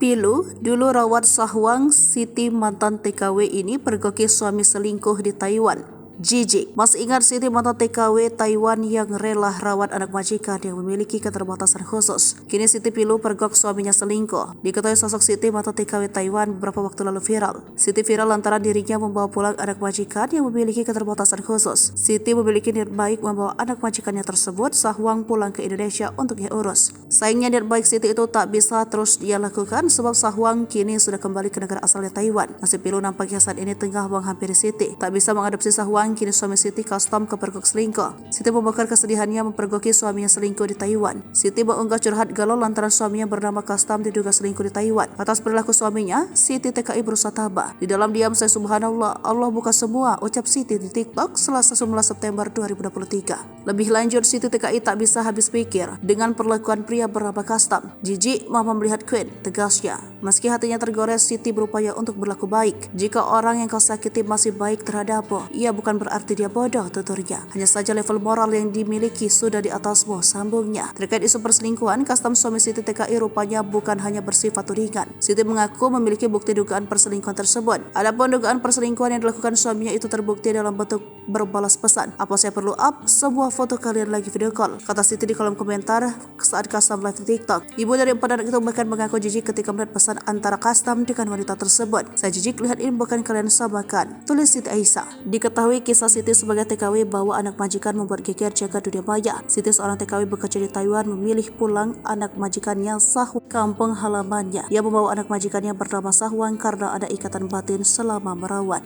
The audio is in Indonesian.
Pilu, dulu rawat Sahwang, Siti mantan TKW ini pergoki suami selingkuh di Taiwan. Jijik, masih ingat Siti mantan TKW Taiwan yang rela rawat anak majikan yang memiliki keterbatasan khusus. Kini Siti pilu pergok suaminya selingkuh. Diketahui sosok Siti mantan TKW Taiwan beberapa waktu lalu viral. Siti viral lantaran dirinya membawa pulang anak majikan yang memiliki keterbatasan khusus. Siti memiliki niat baik membawa anak majikannya tersebut Sahwang pulang ke Indonesia untuk diurus. Sayangnya niat baik Siti itu tak bisa terus dia lakukan sebab Sahwang kini sudah kembali ke negara asalnya Taiwan. Nasib pilu nampaknya saat ini tengah menghampiri Siti. Tak bisa mengadopsi Sahwang, kini suami Siti custom kepergok selingkuh. Siti membakar kesedihannya mempergoki suaminya selingkuh di Taiwan. Siti mengunggah curhat galau lantaran suaminya bernama custom diduga selingkuh di Taiwan. Atas perilaku suaminya, Siti TKI berusaha tabah. Di dalam diam saya subhanallah, Allah buka semua, ucap Siti di TikTok Selasa 19 September 2023. Lebih lanjut, Siti TKI tak bisa habis pikir dengan perlakuan pria bernama custom. Jijik mama melihat Queen, tegasnya. Meski hatinya tergores, Siti berupaya untuk berlaku baik. Jika orang yang kau sakiti masih baik terhadapmu, ia bukan berarti dia bodoh, tuturnya. Hanya saja level moral yang dimiliki sudah di atasmu, sambungnya. Terkait isu perselingkuhan, custom suami Siti TKI rupanya bukan hanya bersifat tudingan. Siti mengaku memiliki bukti dugaan perselingkuhan tersebut. Adapun dugaan perselingkuhan yang dilakukan suaminya itu terbukti dalam bentuk berbalas pesan. Apa saya perlu up sebuah foto kalian lagi video call? Kata Siti di kolom komentar saat custom live di TikTok. Ibu dari 4 anak itu bahkan mengaku jijik ketika melihat pesan antara custom dengan wanita tersebut. Saya jijik lihat ini bukan kalian samakan, tulis Siti Aisyah. Diketahui kisah Siti sebagai TKW bawa anak majikan membuat geger jagat dunia maya. Siti seorang TKW bekerja di Taiwan memilih pulang anak majikannya Sahwang kampung halamannya. Ia membawa anak majikannya bernama Sahwang karena ada ikatan batin selama merawat.